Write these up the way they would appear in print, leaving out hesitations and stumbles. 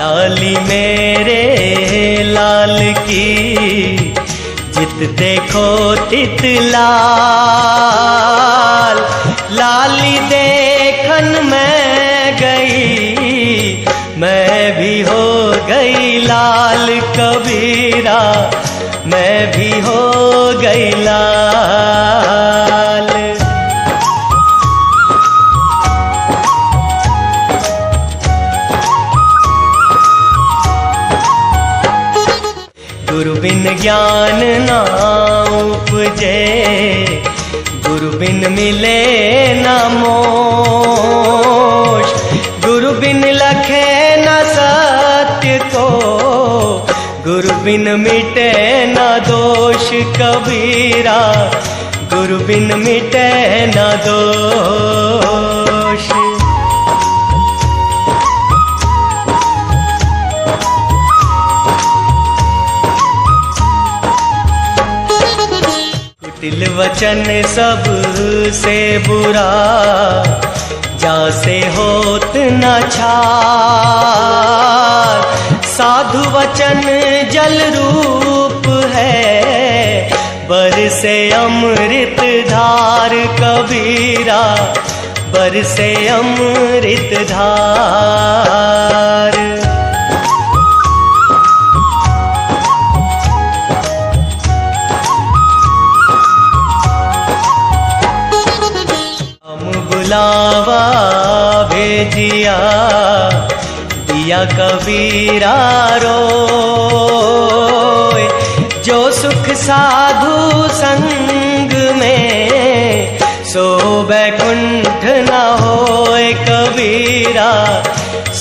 लाली मेरे लाल की जित देखो तित लाल। लाली देखन मैं गई मैं भी हो गई लाल कबीरा, मैं भी हो गई लाल। गुरु बिन ज्ञान ना उपजे, गुरु बिन मिले न मोक्ष। गुरु बिन लखे न सत्य को, गुरु बिन मिटे न दोष कबीरा, गुरु बिन मिटे न दोष। कुटिल वचन सब से बुरा, जासे होत न छार। साधु वचन जल रूप है, बरसे अमृत धार कबीरा, बरसे अमृत धार। बुलावा भेजिया दिया कबीरा रोए। जो सुख साधु संग में, सो बैकुंठ न होए कबीरा,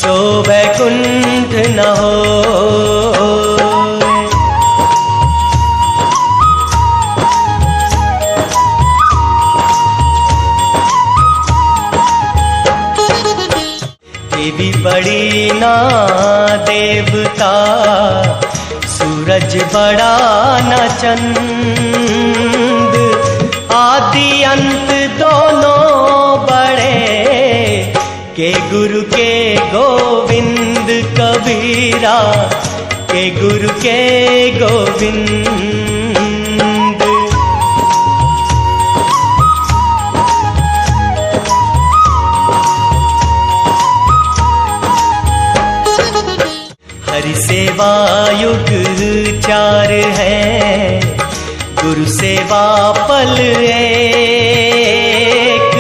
सो बैकुंठ न होए। देवी बड़ी ना देवता, सूरज बड़ा न चंद। आदि अंत दोनों बड़े, के गुरु के गोविंद कबीरा, के गुरु के गोविंद। हरि सेवा युग चार है, गुरु सेवा पल एक।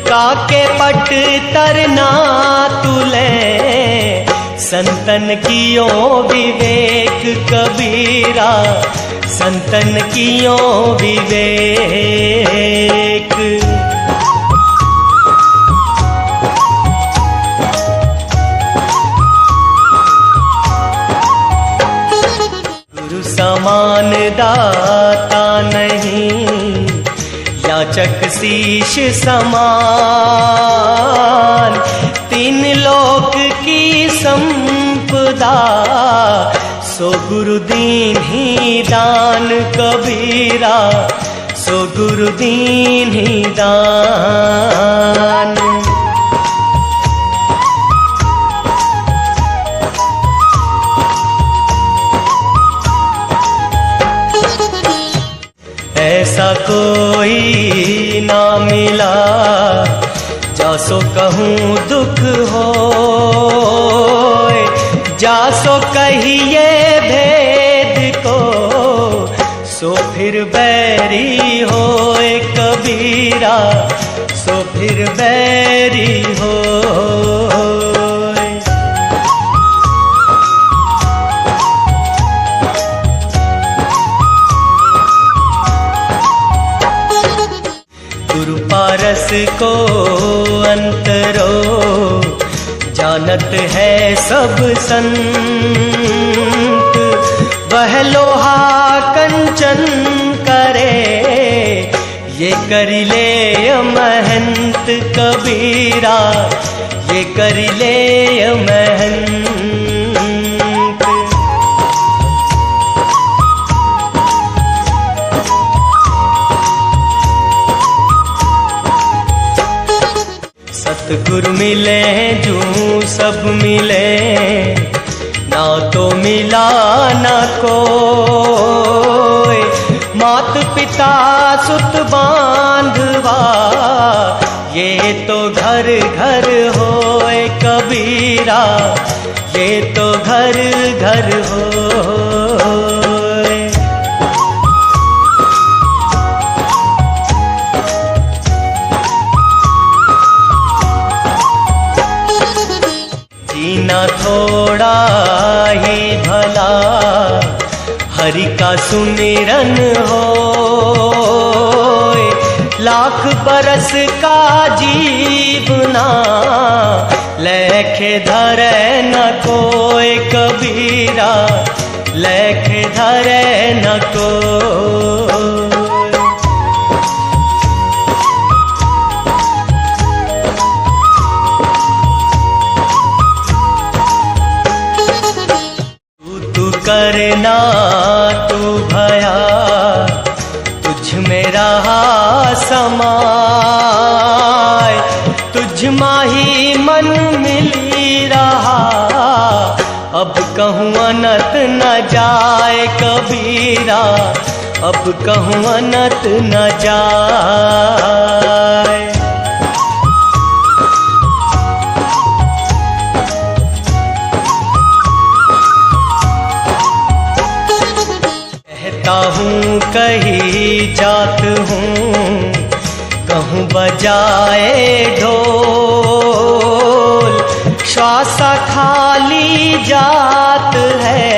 काके पट तरना तुले, संतन कियो विवेक कबीरा, संतन कियो विवेक। समान दाता नहीं, याचक शीश समान। तीन लोक की संपदा, सो गुरु दीन ही दान कबीरा, सो गुरु दीन ही दान। ऐसा कोई ना मिला, जासो कहूँ दुख होए। जासो कहिए भेद को, सो फिर बैरी होए कबीरा, सो फिर बैरी होए। गुरु पारस को अंतरो, जानत है सब संत। वह लोहा कंचन करे, ये करी ले महंत कबीरा, ये करी ले महंत। सतगुरु मिले जूं सब मिले, मिला न कोई। मात पिता सुत बांधवा ये तो घर घर होए कबीरा, ये तो घर घर होए। जीना थोड़ा ही भला हरि का सुमिरन हो, लाख बरस का जीवना लेखे धरे न कोई कबीरा, लेखे धरे न कोई। तू करना तू भया तुझ में रहा समाय, तुझ माही मन मिली रहा अब कहूँ अनत न जाए कबीरा, अब कहूँ अनत न जाए। हूँ कहीं जात हूँ कहूँ बजाए ढोल, श्वासा खाली जात है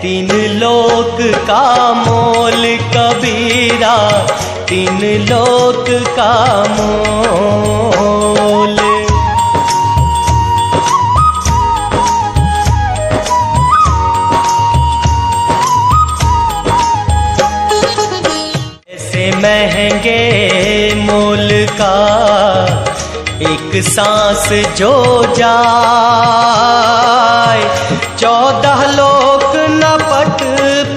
तीन लोक का मोल कबीरा, तीन लोक का मोल। महंगे मोल का एक सांस जो जाए, 14 लोक न पट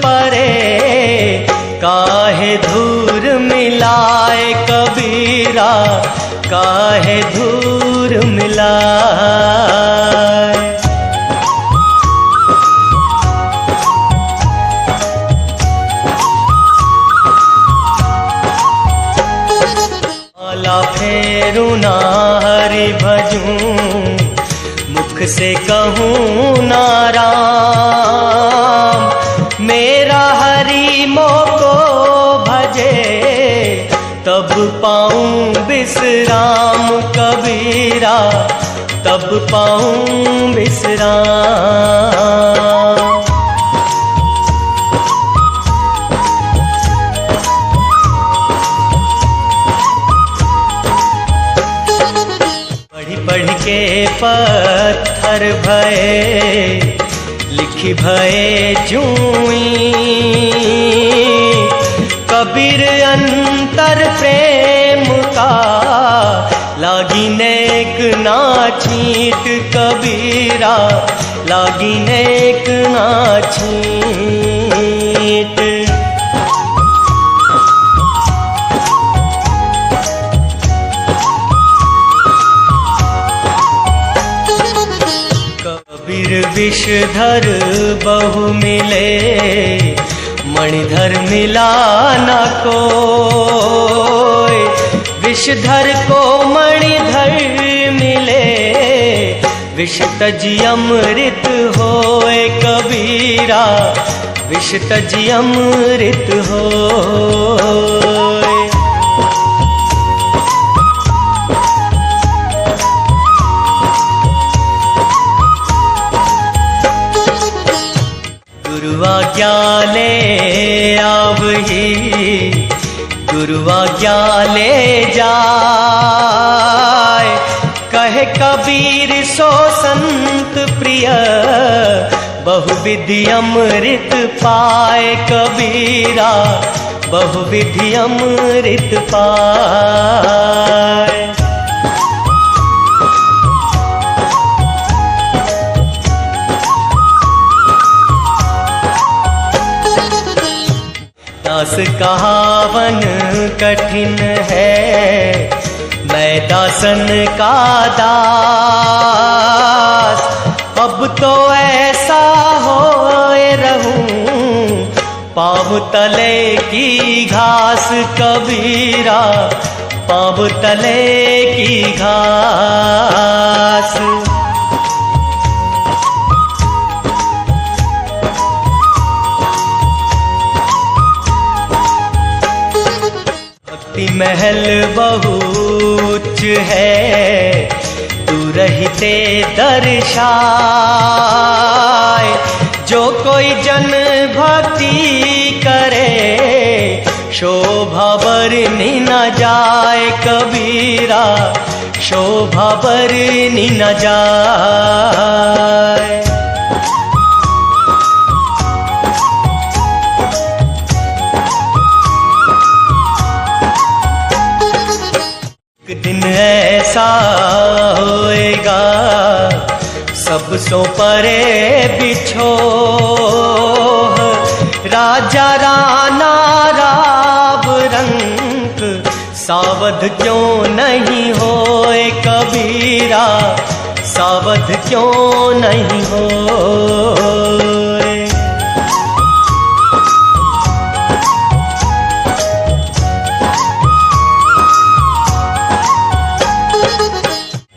परे काहे धूर मिलाए कबीरा, काहे धूर मिलाए। फेरू ना हरि भजूं मुख से कहूँ ना राम, मेरा हरि मोको भजे तब पाऊं विश्राम कबीरा, तब पाऊं विश्राम। पढ़ के पत्थर भये लिखी भये जूई, कबीर अंतर प्रेम का लागी नेक ना छीट कबीरा, लागी नेक ना छीट। विषधर बहु मिले मणिधर मिला न कोई, विषधर को मणिधर मिले विष तजी अमृत होए कबीरा, विष तजी अमृत होए। गुरुआज्ञा ले आवही, गुरुआज्ञा ले जाए, कहे कबीर सो संत प्रिय बहुविधि अमृत पाए कबीरा, बहुविधि अमृत पाए। दास कहावन कठिन है, मैं दासन का दास, अब तो ऐसा होए रहूं पाँव तले की घास कबीरा, पाँव तले की घास। भक्ति महल बहुत है, तू रहते दर्शाए। जो कोई जन भक्ति करे, शोभा बरनी न जाए कबीरा, शोभा बरनी न जाए। एक दिन ऐसा होएगा, सब सो परे बिछोह। राजा राणा राव रंक, सावध क्यों नहीं होए कबीरा, सावध क्यों नहीं होए।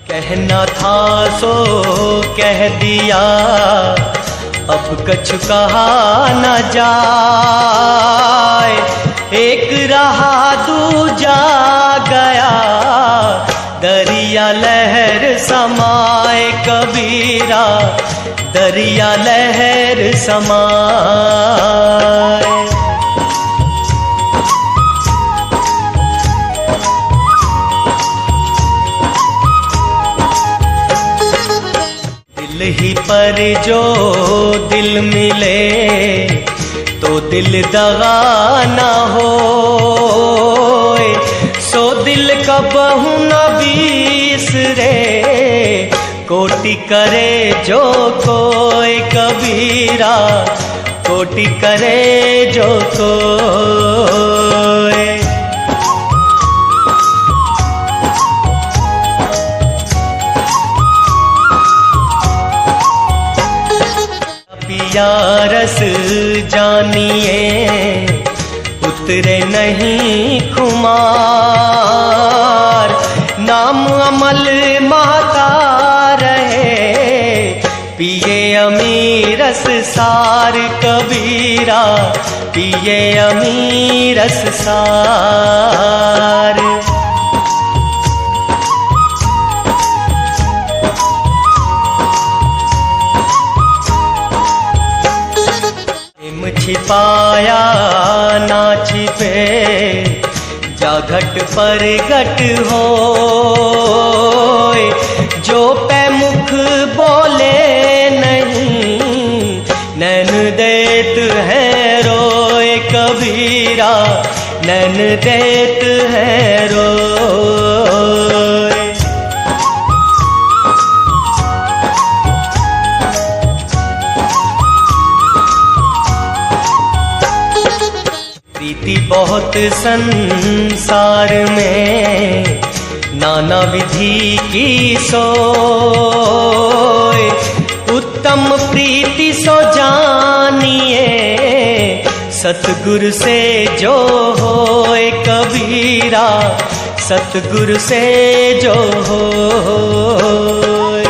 कहना था सो कह दिया, अब कछु कहा न जाए। एक रहा दूजा गया, दरिया लहर समाए कबीरा, दरिया लहर समाए। दिल ही पर जो दिल मिले, तो दिल दगा न होए। सो दिल कबहू न बिसरे, कोटि करे जो कोई कबीरा, कोटि करे जो कोई। पिया रस जानिए, उतरे नहीं खुमार। नाम अमल महका रहे, पिए अमीरस सार कबीरा, पिए अमीरस सार। छिपाया ना छिपे, जा घट पर घट होए। जो पे मुख बोले नहीं, नैन देत है रोए कबीरा, नैन देत है रोए। प्रीति बहुत संसार में, नाना विधि की सोए। उत्तम प्रीति सो जानिए, सतगुरु से जो होए कबीरा, सतगुरु से जो होए।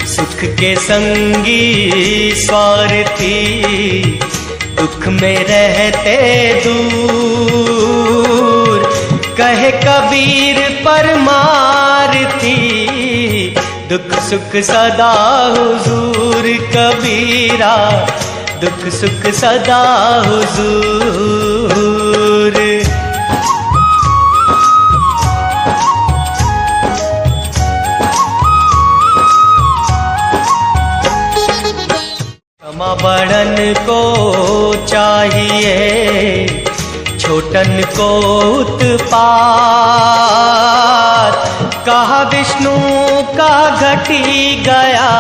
सुख के संगी स्वार्थी, दुख में रहते दूर। कहे कबीर परमार्थी, दुख सुख सदा हुजूर कबीरा, दुख सुख सदा हुजूर। क्षमा बड़न को चाहिए, छोटन को उत्पात। कहा विष्णु का घटी गया,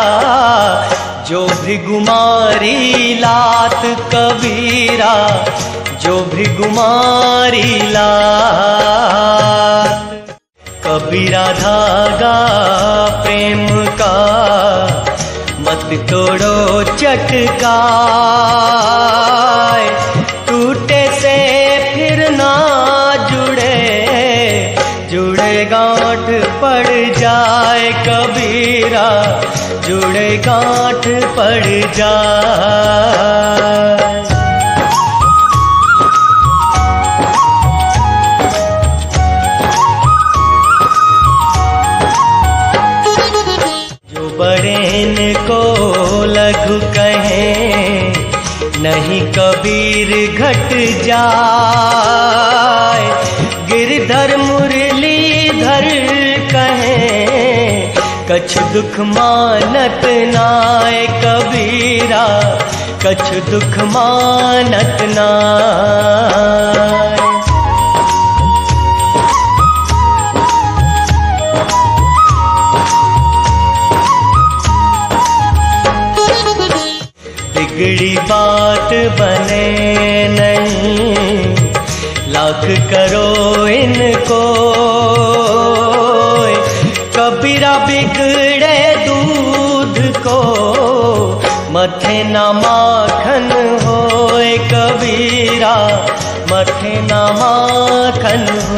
जो भृगुमारी लात कबीरा, जो भृगुमारी लात। कबीरा धागा प्रेम का मत तोड़ो चटकाए, टूटे से फिर ना जुड़े, जुड़े गांठ पड़ जाए कबीरा, जुड़े गांठ पड़ जाए। जो बड़े इनको लघु कहें, नहीं कबीर घट जाए। गिरधर मुरलीधर कहें, कछ दुख मानत नाय कबीरा, कछ दुख मानत नाय। बिगड़ी बात बने नहीं, लाख करो इनको। कबीरा बिगड़े दूध को, मथे ना माखन होए कबीरा, मथे ना माखन हो।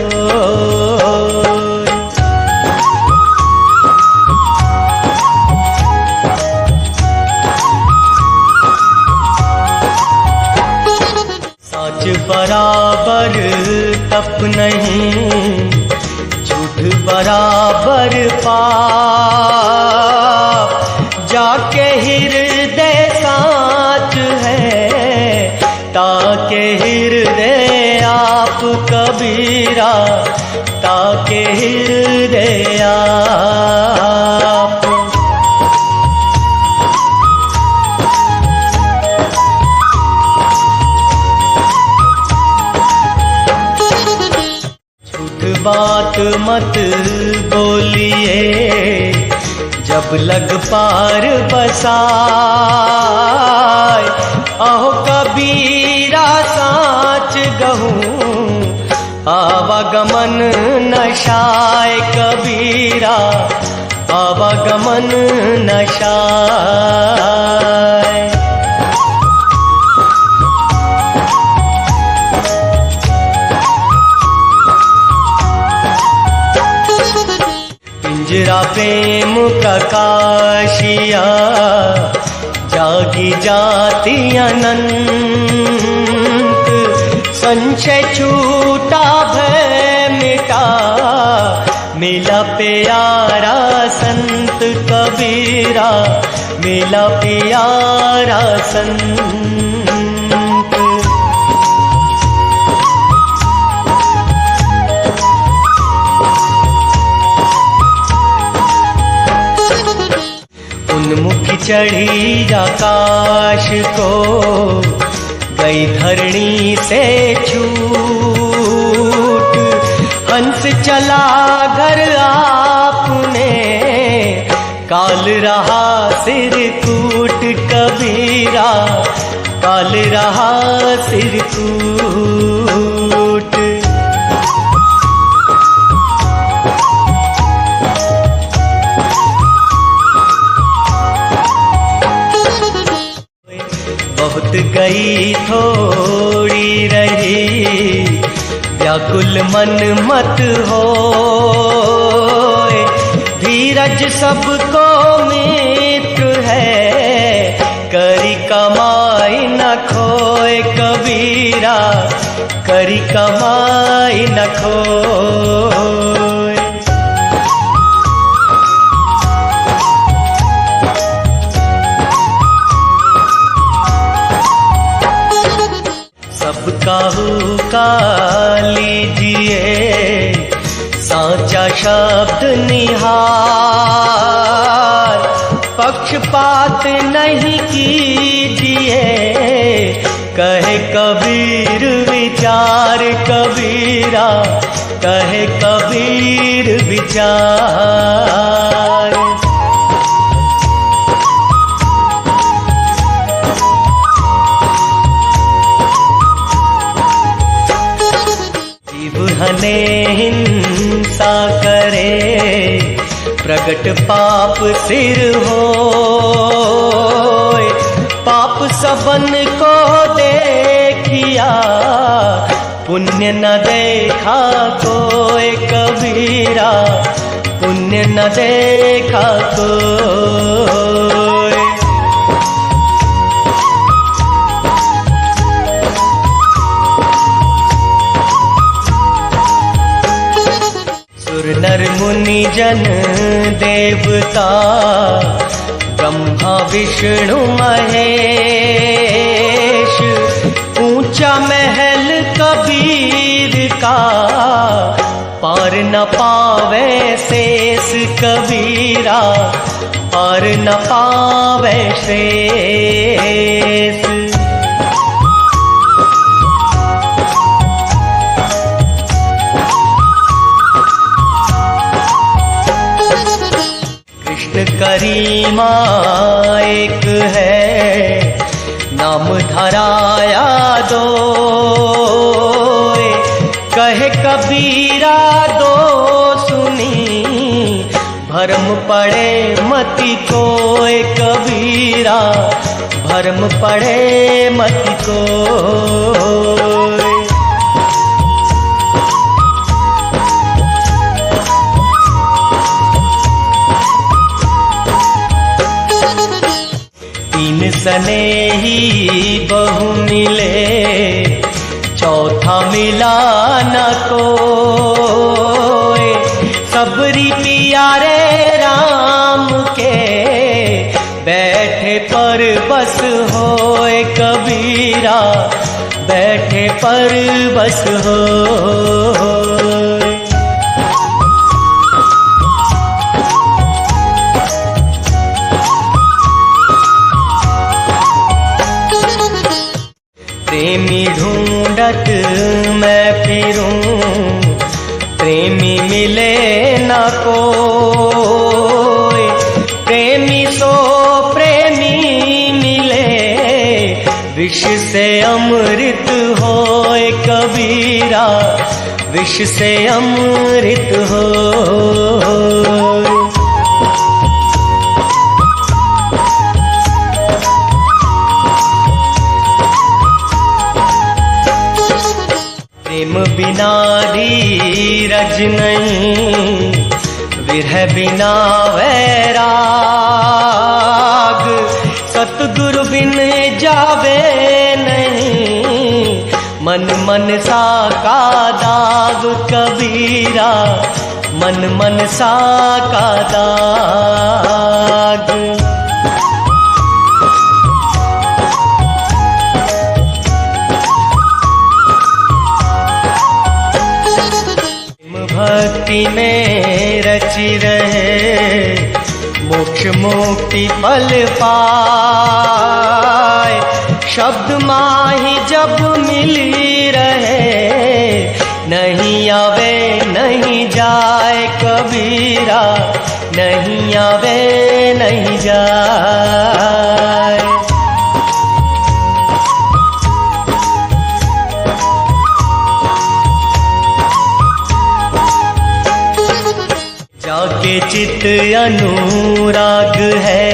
बराबर तप नहीं, झूठ बराबर पाप। जाके हृदय साच है, ताके हृदय आप कबीरा, ताके हृदय आप। बात मत बोलिए, जब लग पार बसाए। अहो कबीरा साच गहूं, आवागमन नशाए कबीरा, आवागमन नशाए। पिंजरा प्रेम का काशिया, जागी जाती अनंत। संशय छूटा भय मिटा, मिला प्यारा संत कबीरा, मिला प्यारा संत। उन्मुखी चढ़ी आकाश को, गई धरणी से छूट। हंस चला घर आपने, काल रहा सिर कूट कबीरा, काल रहा सिर कूट। बहुत गई थोड़ी रही, व्याकुल मन मत हो। धीरज सबको मित्र है, करी कमाई न खोए कबीरा, करी कमाई न खोए। सबका हुक्का लीजिए, साचा शब्द निहार। पक्षपात नहीं कीजिए, कहे कबीर विचार कबीरा, कहे कबीर विचार। हने हिंसा करे, प्रगट पाप सिर होए। पाप सबन को देखिया, पुण्य न देखा कोई कबीरा, पुण्य न देखा कोई। सुर नर मुनि जन देवता, ब्रह्मा विष्णु महेश, ऊंचा महल कबीर का, पार न पावे शेष कबीरा, पार न पावे शेष। कृष्ण करीमा एक है, नाम धराया दो, कहे कबीरा दो सुनी, भरम पड़े मति कोय कबीरा, भरम पड़े मति कोय। तीन स्नेही बहु मिले, चौथा मिला न कोई, सबरी प्यारे राम के, बैठे पर बस होए कबीरा, बैठे पर बस होए। प्रेमी ढूंढत मैं फिरूं, प्रेमी मिले न कोई, प्रेमी सो प्रेमी मिले, विष से अमृत होए कबीरा, विष से अमृत होए। प्रेम बिना धीरज नहीं, विरह बिना वैराग, सतगुरु बिन जावे नहीं, मन मन सा का दाग कबीरा, मन मन सा का दाग। भक्ति में रची रहे, मोक्ष मुक्ति पल पाए, शब्द माही जब मिली रहे, नहीं आवे नहीं जाए कबीरा, नहीं आवे नहीं जाए। जाके चित अनुराग है,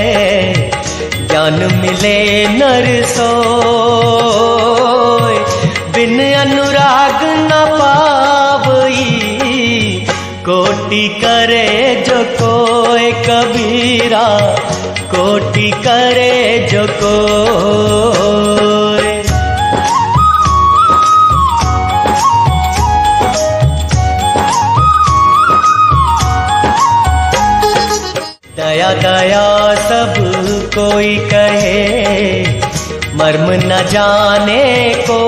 ज्ञान मिले नर सोय, बिन अनुराग न पावई, कोटि करे जो कोय कबीरा, कोटि करे जो कोय। दया दया सब कोई कहे, मर्म न जाने को,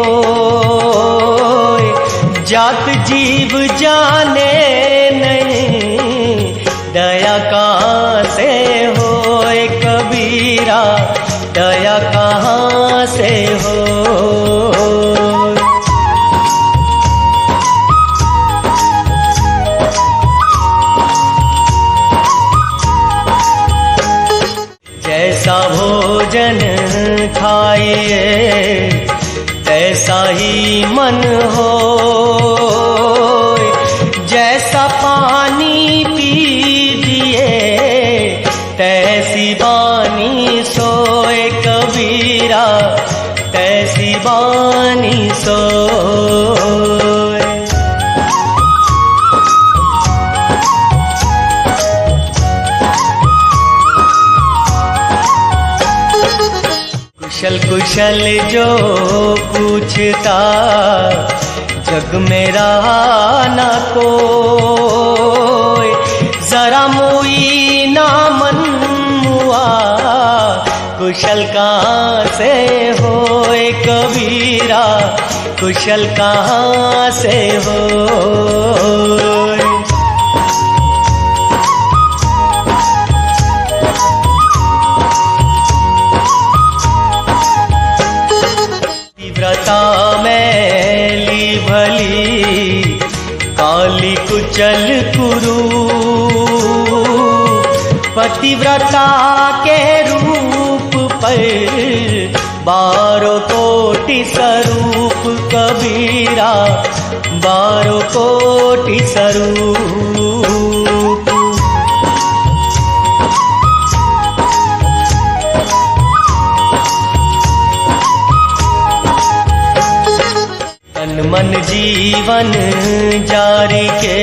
जात जीव जाने नहीं, दया कहाँ से होए कबीरा, दया कहाँ से हो। जैसा भोजन खाइए, तैसा ही मन हो, कुशल जो पूछता जग में रहा न कोई, जरा मुई ना मन मुआ कुशल कहाँ से होए कबीरा, कुशल कहाँ से होए। व्रता मैली भली काली कुचल कुरु, पतिव्रता के रूप पर 12 कोटि स्वरूप कबीरा, 12 कोटि स्वरूप। तन मन जीवन जारी के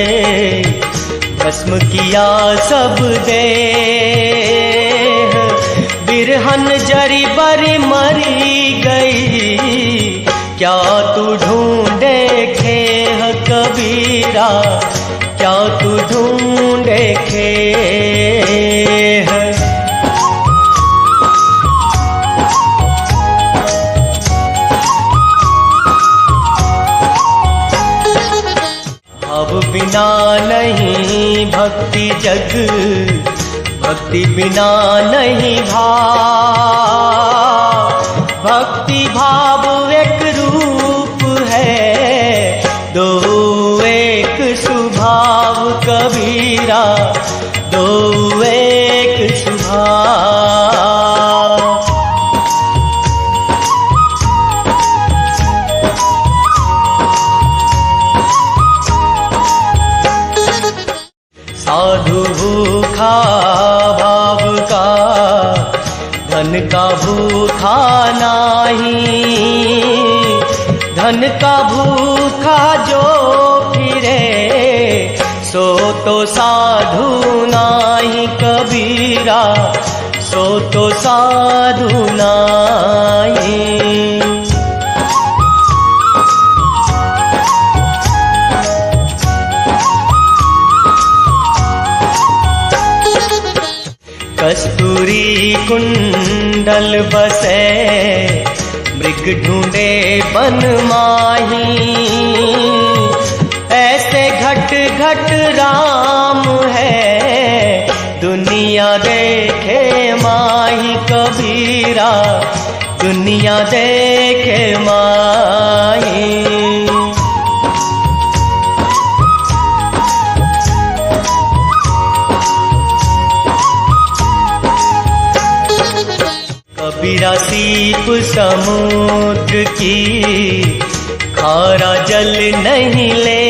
भस्म किया सब देह, बिरहन जरी बर मरी गई, क्या तू ढूंढे खेह कबीरा, क्या तू ढूंढे खेह। अब बिना नहीं भक्ति जग, भक्ति बिना नहीं भाव, भक्ति भाव एक रूप है, दो एक स्वभाव कबीरा, दो एक स्वभाव। साधु भूखा भाव का, धन का भूखा नाही, धन का भूखा जो फिरे सो तो साधु नाही कबीरा, सो तो साधु नाही। कस्तूरी कुंडल बसे मृग ढूंढे बन माही, ऐसे घट घट राम है दुनिया देखे माही कबीरा, दुनिया देखे माही। कबीरा सीप समुद्र की खारा जल नहीं ले,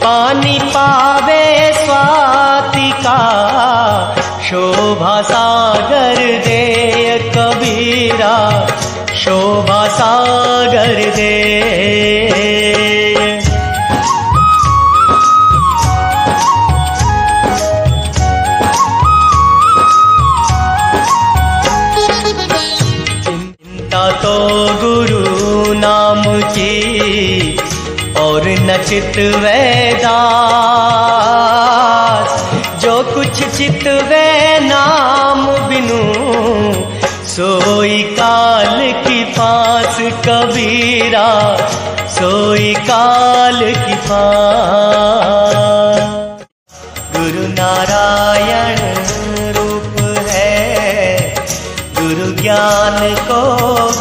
पानी पावे स्वाति का शोभा सागर दे कबीरा, शोभा सागर दे। तो गुरु नाम की और न चित वैदास, जो कुछ चित वे नाम बिनु सोई काल की फांस कबीरा, सोई काल की फांस। गुरु नारायण रूप है गुरु ज्ञान को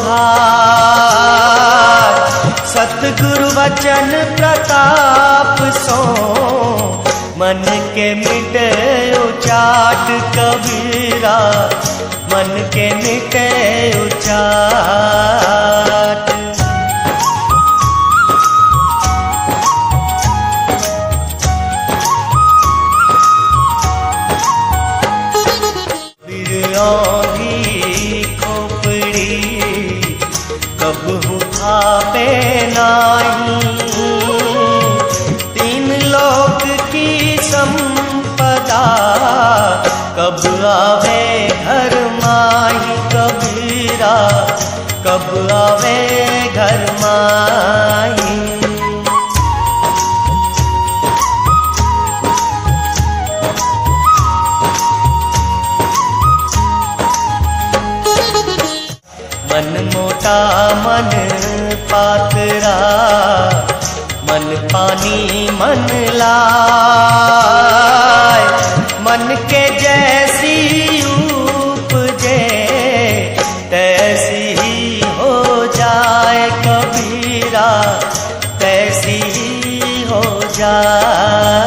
घात, सतगुरु वचन प्रताप सो मन के मिटे उचाट कबीरा, मन के मिटे उचाट। कबहू भावे नाही, 3 लोक की संपदा कब आवे घर माही कबीरा। कबीरा, कब आवे घर माई। मन मोटा मन पातरा, मन पानी मन लाय, मन के जैसी उपजे तैसी ही हो जाए कबीरा, तैसी ही हो जाए।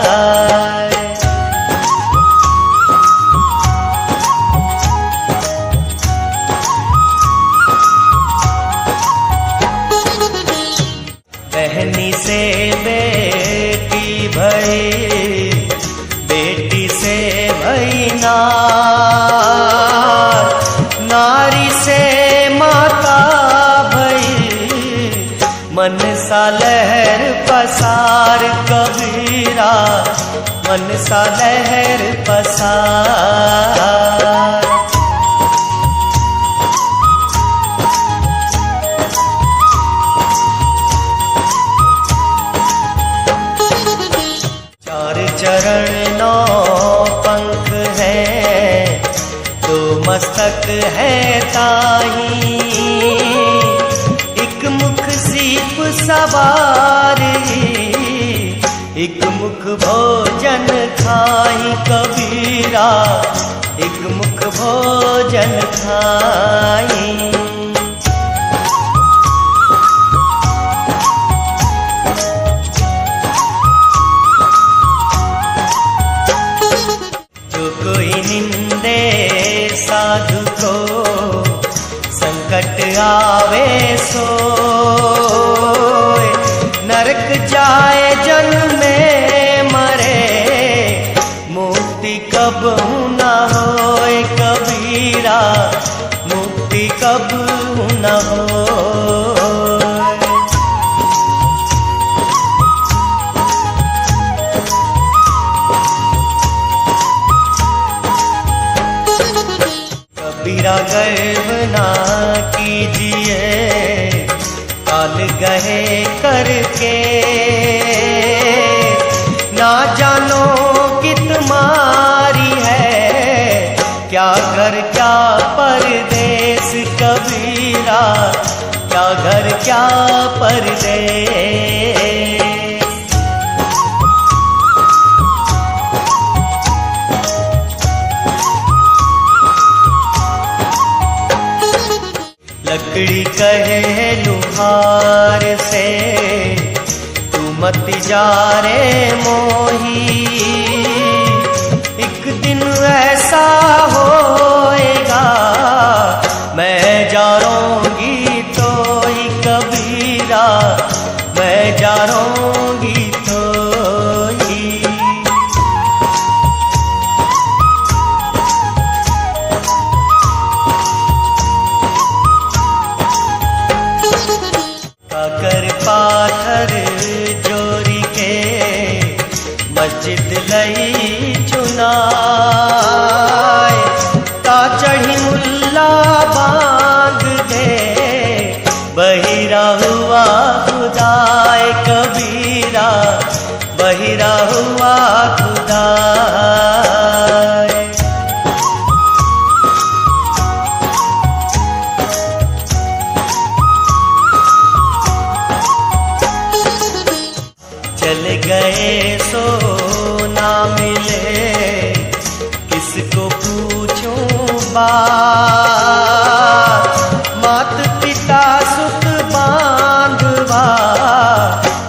बहनी से बेटी भई, बेटी से भई नार, नारी से माता भई, मन सा लहर पसार कबीरा, मन सा लहर पसार। चरण नौ पंख है, दो मस्तक है ताही, एक मुख सीप सवारी, एक मुख भोजन खाई कबीरा, एक मुख भोजन खाई। निंदे साधु को संकट आवे सोए, नरक जाए जन्मे मरे, मुक्ति कब न होए कबीरा, मुक्ति कब न होए। कबीरा गर्व ना कीजिए, काल गहे करके, ना जानो कि तुम्हारी है क्या घर क्या परदेस कबीरा, क्या घर क्या परदेस। लकड़ी कहे लुहार से, तू मत जा रे मोही, एक दिन ऐसा होएगा मैं जाऊंगी तो ही कबीरा, मैं जाऊंगी तो ही। काकर पाथर जोरी के, मस्जिद लई चुनाए, ता चढ़ी मुल्ला बांध दे, बहिरा हुआ खुदाए कबीरा, बहिरा हुआ खुदाए। चल गए सो ना मिले, किसको पूछूं बात, मात पिता सुत बांधवा,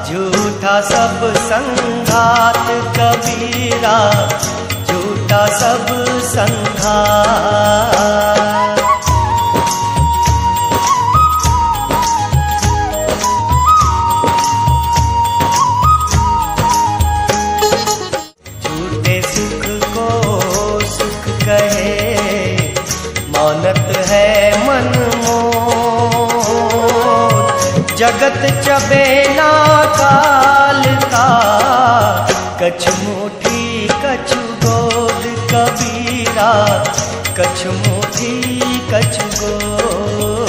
झूठा सब संघात कबीरा, झूठा सब संघात। मानत है मन मोर, जगत चबेना काल का, कछु मुठी कछु गोद कबीरा, कछु मुठी कछु गोद।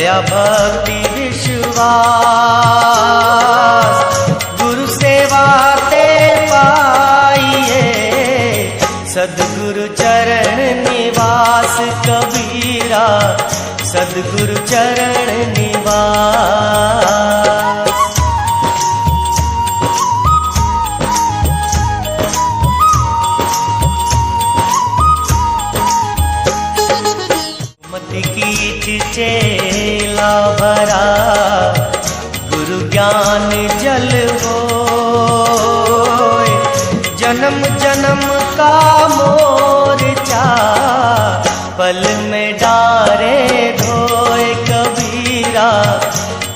दया भक्ति विश्वास गुरु सेवा ते पाइए, सद्गुरु चरण निवास कबीरा, सद्गुरु चरण निवास। मति कीच चेला भरा, गुरु ज्ञान जल होय, जन्म जन्म का मोर्चा पल में डारे धोए कबीरा,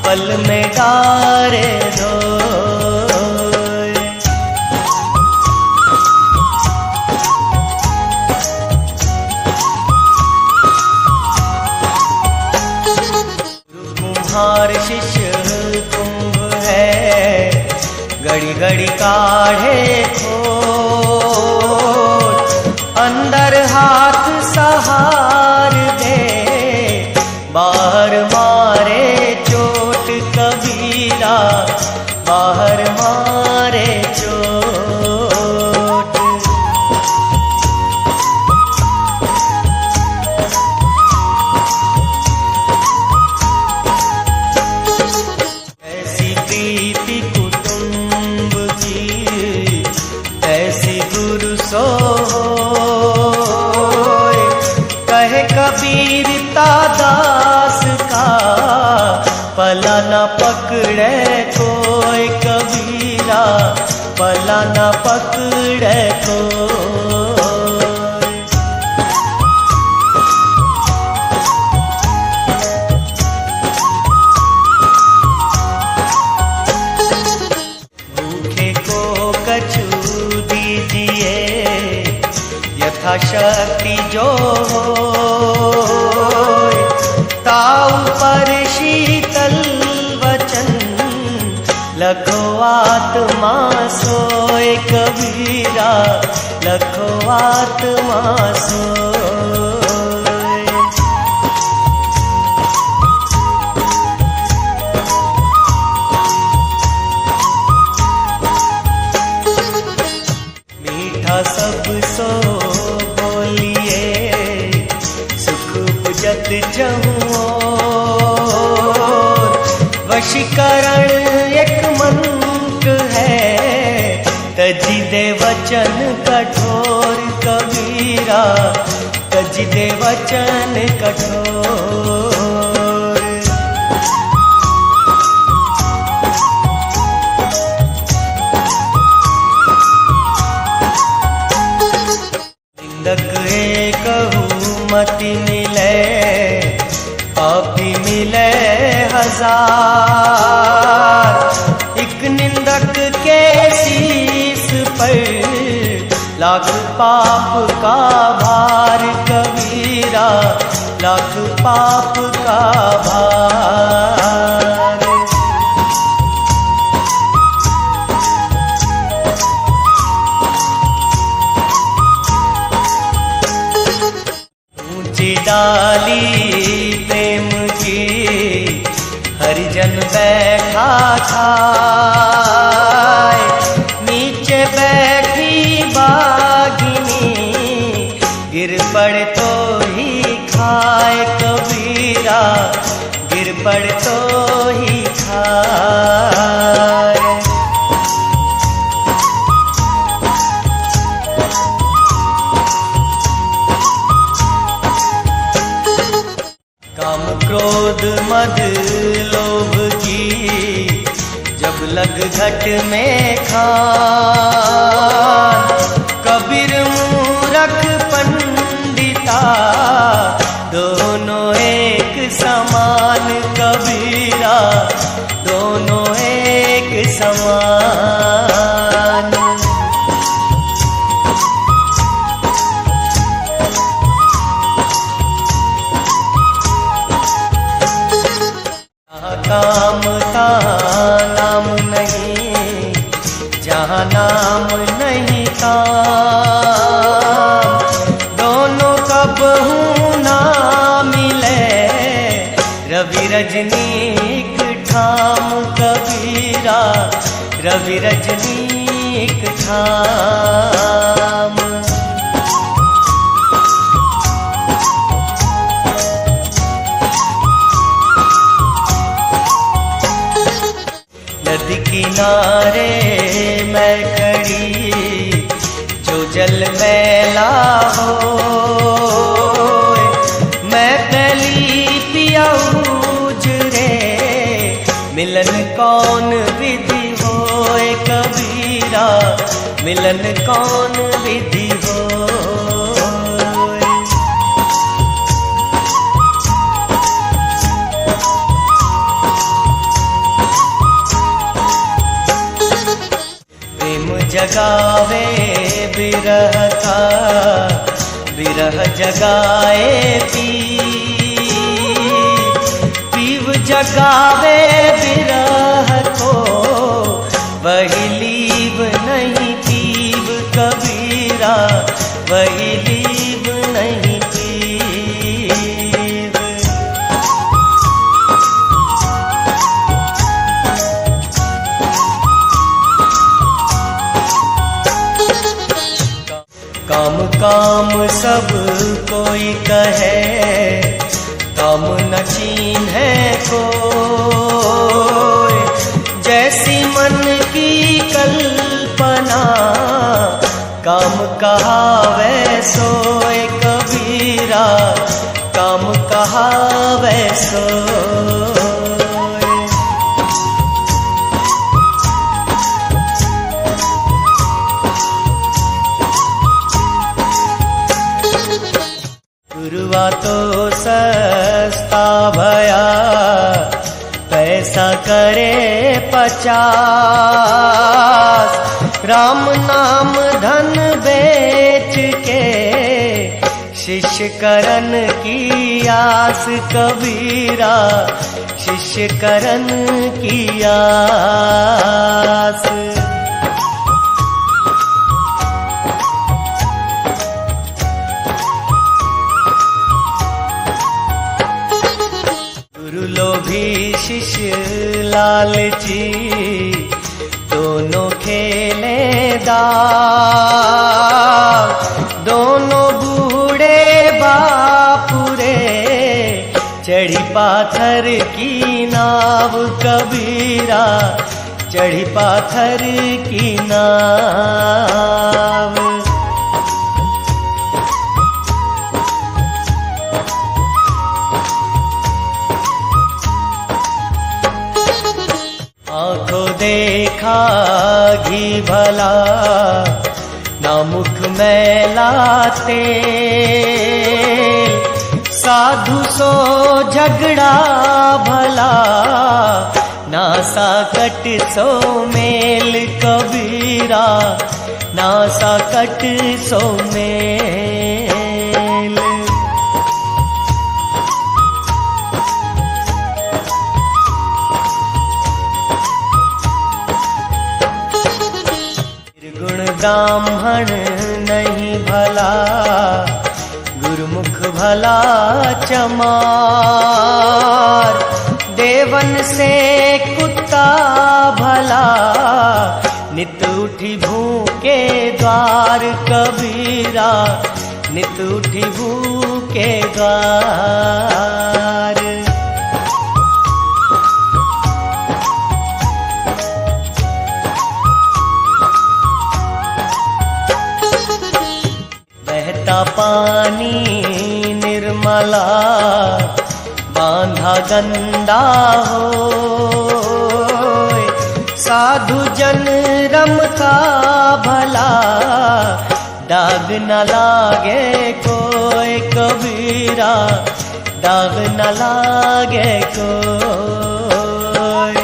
पल में डारे धोए। कुम्हार शिष्य कुंभ है, घड़ी घड़ी काढ़े खोट, अंदर हाथ सहार दे, बाहर मारे चोट कबीरा, बाहर मारे चोट। ऐसी प्रीति कुटुंब की, ऐसी गुरु सोय, कहे कबीर दास का, पला न पकड़े कोई कबीरा, पला न पकड़े कोई। भूखे को कछु दीजिए, यथाशक्ति जो होय, ताऊ पर शीतल वचन, लखो आत्मा सोए कबीरा, लखो आत्मा सोए। मीठा सब सो बोलिए, सुख बुझत जहुओ, वशीकरण एक मंत्र है, तजी दे वचन कठोर कबीरा, तजी दे वचन कठोर। निंदक एक मति मिले, पापी मिले हजार, एक निंदक के शीस पर लाख पाप का भार कबीरा, लाख पाप का भार। ऊंची डाली प्रेम की, हरिजन बैठा खाए, नीचे बैठी बागिनी, गिर पड़े तो ही खाए कबीरा, गिर पड़े तो ही खाए। काम क्रोध मद लोभ की, जब लग घट में खान, कबीर मूरख पंडिता, दोनों एक समान कबीरा, दोनों एक समान। काम का नाम नहीं, जहाँ नाम नहीं काम, दोनों कब हूँ ना मिले, रवि रज रजनीक ठाम कबीरा, रवि रजनीक ठाम। नदी किनारे मैं खड़ी, जो जल मैला हो, मैं पहली पियाऊज रे, मिलन कौन विधि होए कबीरा, मिलन कौन विधि हो। जगावे बिरह का, बिरह जगाए पीव जगावे बिरह को, वही लीव नहीं पीव कबीरा, वही लीव नहीं पीव। काम काम सब कोई कहे, काम न चीन्हे कोई, जैसी मन की कल्पना, काम कहावे सोए कबीरा, काम कहावे सोए। गुरुआ तो सस्ता भया, पैसा करे 50, राम नाम धन बेच के, शिष्य करन की आस कबीरा, शिष्य करन की आस। लोभी शिष्य लालची, दोनों खेले दाव, दोनों बूढ़े बापुरे, चढ़ी पाथर की नाव कबीरा, चढ़ी पाथर की नाव। आँखों देखा घी भला, ना मुख मैलाते, साधु सो झगड़ा भला, ना साकट सो मेल कबीरा, ना साकट सो मेल। ब्राह्मण नहीं भला, गुरुमुख भला चमार, देवन से कुत्ता भला, नित उठी भूखे द्वार कबीरा, नित उठी भूखे द्वार। पानी निर्मला, बांधा गंदा हो, साधु जन रमता भला, दाग न लागे कोई कबीरा, दाग न लागे कोई।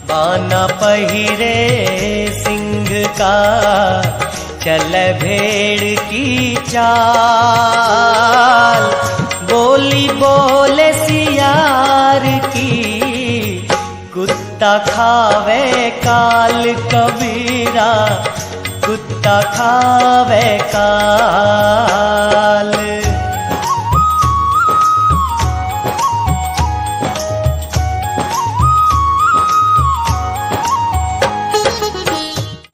बाना पहिरे सिंह का, चल भेड़ की चाल, बोली बोले सियार की, कुत्ता कुत्ता खावे काल कबीरा, कुत्ता खावे काल।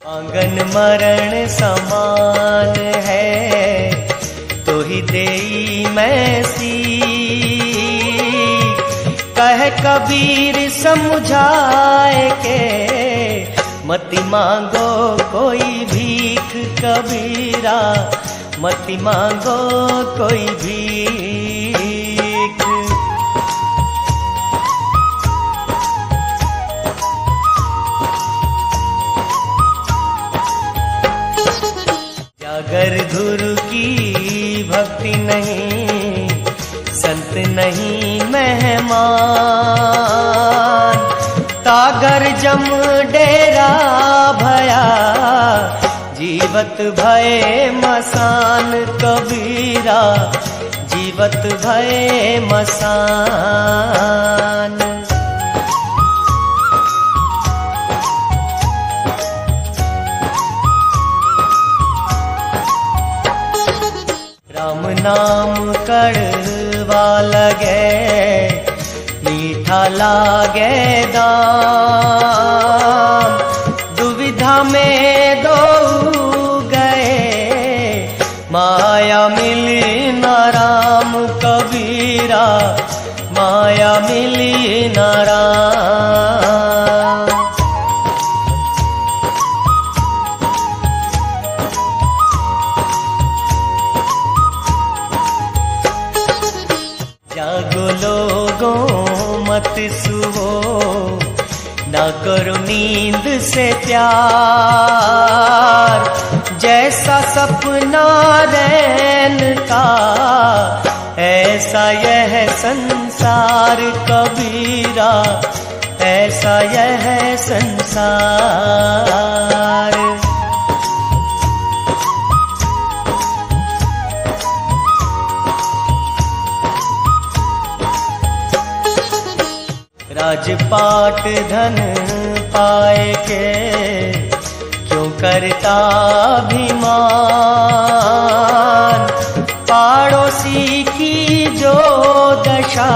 आंगन मरण समान है, तो ही देई मैं सी। कह कबीर समझाए के, मति मांगो कोई भीख कबीरा, मति मांगो कोई भीख। अगर गुरु की भक्ति नहीं, संत नहीं मेहमान, तागर जम डेरा भया, जीवत भय मसान कबीरा, जीवत भय मसान। राम नाम कड़वा लगे, मीठा लागे दाम। दुविधा में दो गए, माया मिली न राम कबीरा, माया मिली न राम। जागो लोगों मत सुवो, ना करो नींद से प्यार। जैसा सपना रैन का, ऐसा यह संसार कबीरा, ऐसा यह संसार। राजपाट धन पाए के, क्यों करता अभिमान। पड़ोसी की जो दशा,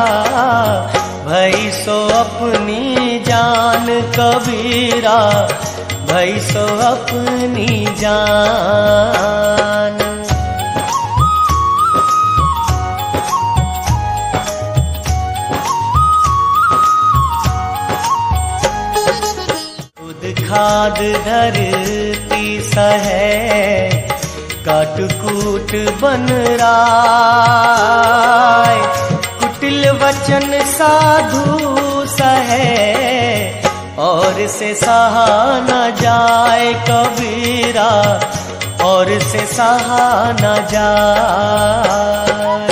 भई सो अपनी जान कबीरा, भई सो अपनी जान। खाद धरती सहे, काट कूट बन राय। कुटिल वचन साधु सहे, और से सहा न जाए कबीरा, और से सहा न जाए।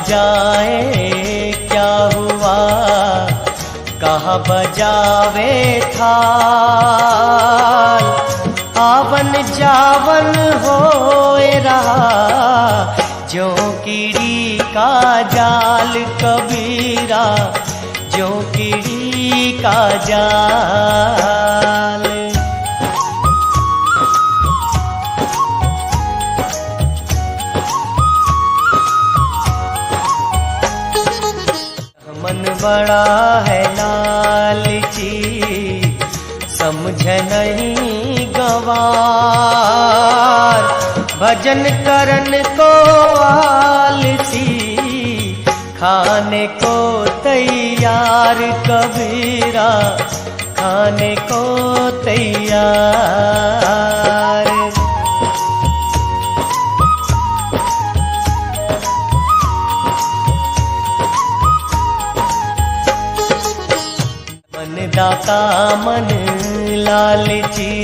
जाए क्या हुआ, कहाँ बजावे थाल। आवन जावन होए रहा, ज्यों कीड़ी का जाल कबीरा, ज्यों कीड़ी का जाल। मन बड़ा है लालची, समझ नहीं गवार। भजन करन को आलसी, खाने को तैयार कबीरा, खाने को तैयार। दाता मन लालची,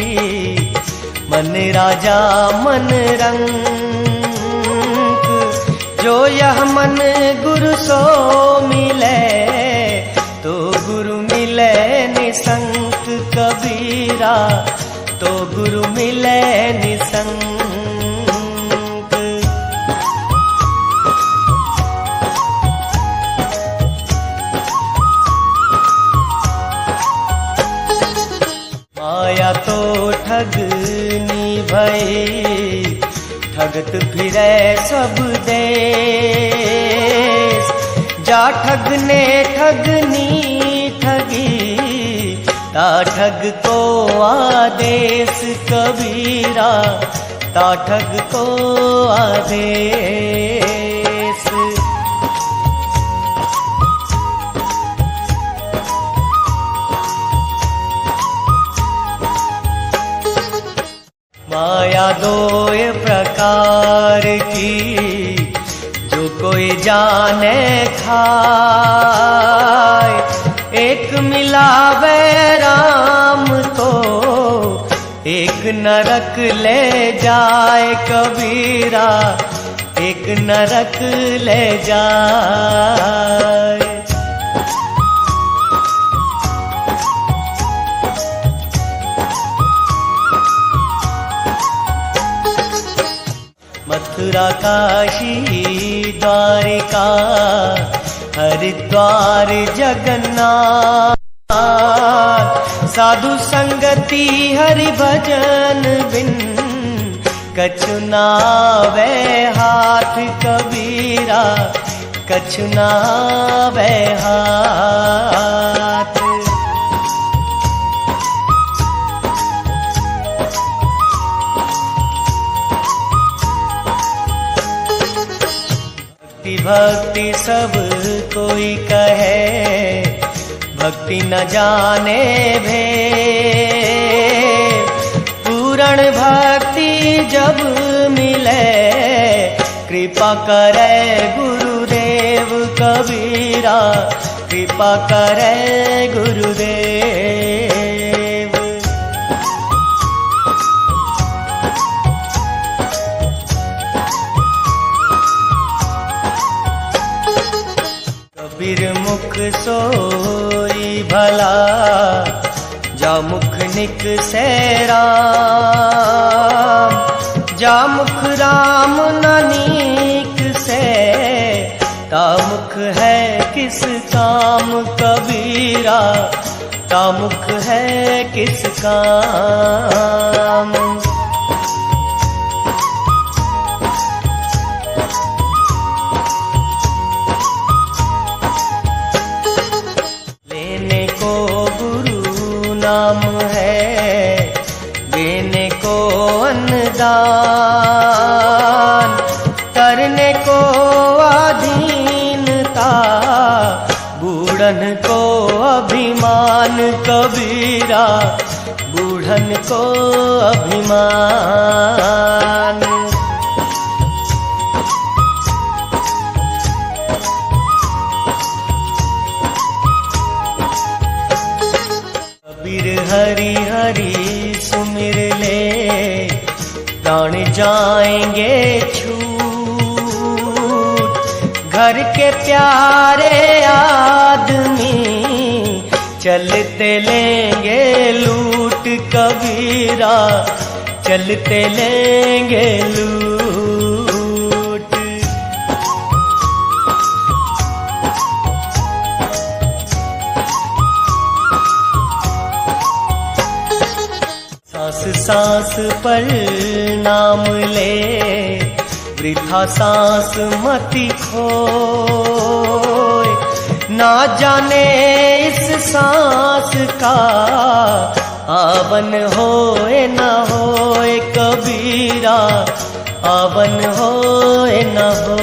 मन राजा मन रंक। जो यह मन गुरु सो मिले, तो गुरु मिले निसंक कबीरा, तो गुरु मिले निसंग। माया तो ठगनी भई, ठगत फिरे सब देश। जा ठगने ठगनी ठगी, ता ठग को आदेश कबीरा, ता ठग को आदेश। माया दो प्रकार की, जो कोई जाने खाए। एक मिलावे राम तो, एक नरक ले जाए कबीरा, एक नरक ले जाए। मथुरा काशी द्वारिका, हरिद्वार जगन्नाथ। साधु संगति हरि भजन बिन, कछु नावे हाथ कबीरा, कछु नावे हाथ। भक्ति सब कोई कहे, भक्ति न जाने भेद। पूर्ण भक्ति जब मिले, कृपा करे गुरुदेव कबीरा, कृपा करे गुरुदेव। कबीर मुख सोई भला, जा मुख निक से राम। जा मुख राम नानीक से, ता मुख है किस काम कबीरा, ता मुख है किस काम। नाम है देने को अन्नदान, करने को अधीनता, बूढ़न को अभिमान कबीरा, बूढ़न को अभिमान। कबीर हरि हरि सुमिर ले, प्राण जाएंगे छूट। घर के प्यारे आदमी, चलते लेंगे लूट कबीरा, चलते लेंगे लूट। सांस सांस पर नाम ले, वृथा सांस मति खोए। ना जाने इस सांस का, आवन होए न होए कबीरा, आवन होए न होए।